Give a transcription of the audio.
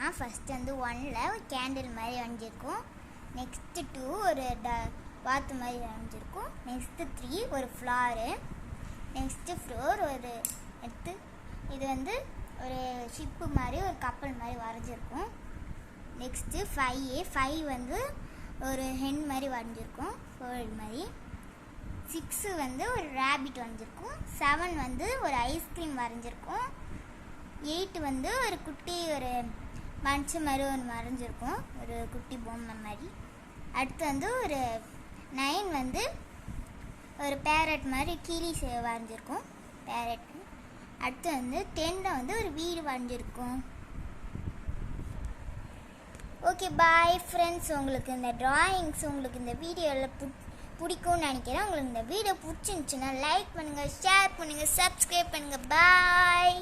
பார்க்கலாம். ஃபஸ்ட்டு வந்து 1ல் ஒரு கேண்டில் மாதிரி வரைஞ்சிருக்கும். நெக்ஸ்ட்டு 2 ஒரு வாத்து மாதிரி வரைஞ்சிருக்கும். நெக்ஸ்ட்டு 3 ஒரு ஃப்ளாரு. நெக்ஸ்ட்டு 4 ஒரு எடுத்து இது வந்து ஒரு ஷிப்பு மாதிரி ஒரு கப்பல் மாதிரி வரைஞ்சிருக்கும். நெக்ஸ்ட்டு 5 வந்து ஒரு ஹென் மாதிரி வரைஞ்சிருக்கும், பேர்ட் மாதிரி. 6 வந்து ஒரு ரேபிட் வரைஞ்சிருக்கும். 7 வந்து ஒரு ஐஸ்கிரீம் வரைஞ்சிருக்கும். 8 வந்து ஒரு குட்டி ஒரு பஞ்சு மாதிரி ஒன்று வரைஞ்சிருக்கும், ஒரு குட்டி பொம்மை மாதிரி. அடுத்து வந்து ஒரு 9 வந்து ஒரு பேரட் மாதிரி கிளி வரைஞ்சிருக்கும், பேரட். அடுத்து வந்து 10ல் வந்து ஒரு வீடு வரைஞ்சிருக்கும். ஓகே பாய் ஃப்ரெண்ட்ஸ், உங்களுக்கு இந்த ட்ராயிங்ஸ் உங்களுக்கு இந்த வீடியோவில் பிடிக்கும்னு நினைக்கிறேன். உங்களுக்கு இந்த வீடியோ பிடிச்சிருந்துச்சுன்னா லைக் பண்ணுங்கள், ஷேர் பண்ணுங்கள், சப்ஸ்கிரைப் பண்ணுங்கள். பாய்.